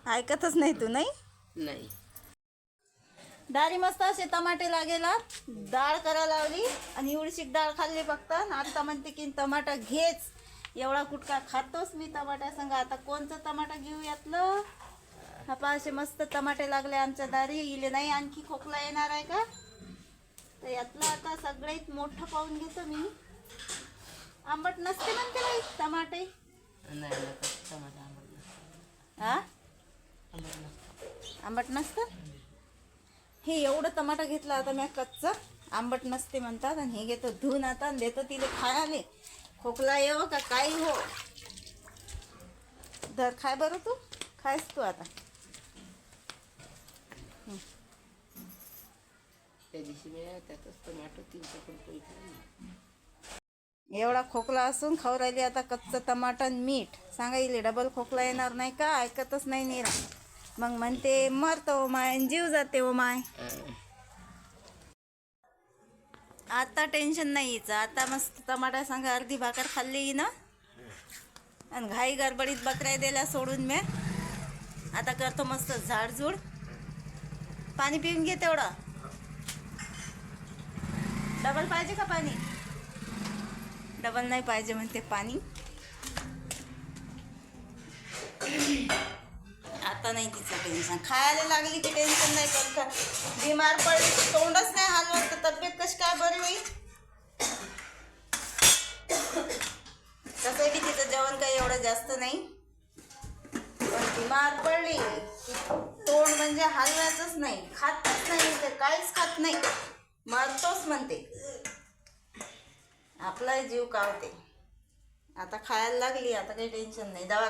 ऐकतच नाही तू नाही. नाही दारी मस्त असे टमाटे लागेला, डाळ करायला लावली आणि एवढीशी डाळ खाल्ली फक्त. आता म्हणते की टमाटा घेच, एवढा कुटका खातोस मी टमाट्या संग. आता कोणचं टमाटा घेऊ यातलं? आपा असे मस्त टमाटे लागले आमच्या दारी. इले नाही आणखी खोकला येणार आहे का? तर यातलं आता सगळ्यात मोठं पाहून घेतो मी. आंबट नसते म्हणते बाई टमाटे. नाही टमाटा आंबट नसतं. हा आंबट नसतं. आंबट नसतं. हे एवढं टमाटा घेतला आता मी कच्चा, आंबट नसते म्हणतात. आणि हे घेतो धुवून आता आणि देतो तिला खायले. खोकला येव का काही हो, धर खाय बरं तू. खायस तू आता. त्या दिवशी मी त्यातच टमाटो 300 रुपये खाल्ली. एवढा खोकला असून खाऊ राहिली आता कच्चं टमाटर आणि मीठ. सांगा इले डबल खोकला येणार नाही का? ऐकतच नाही निरा. मग म्हणते मरतो माय जीव जाते ओ माय. आता टेन्शन नाही हिचं. आता मस्त टमाटा सांग अर्धी भाकर खाल्ली ना, आणि घाई गडबडीत बकऱ्या दिल्या सोडून मी. आता करतो मस्त झाडझूड. पाणी पिऊन घे तेवढं. डबल पाहिजे का पाणी? डबल नाही पाहिजे म्हणते पाणी. आता नाही तिचं टेन्शन. खायला लागली की टेन्शन नाही. पण बिमार पडली तोंडच नाही हलवत तर तब्येत कशी काय बरी होईल? तसं की तिचं जेवण काही एवढं जास्त नाही, पण बिमार पडली तोंड म्हणजे हलवायचंच नाही, खातच नाही, ते काहीच खात नाही, मरतोच म्हणते. आपला जीव कावते. आता खायला लागली, आता काही टेन्शन नाही. दवा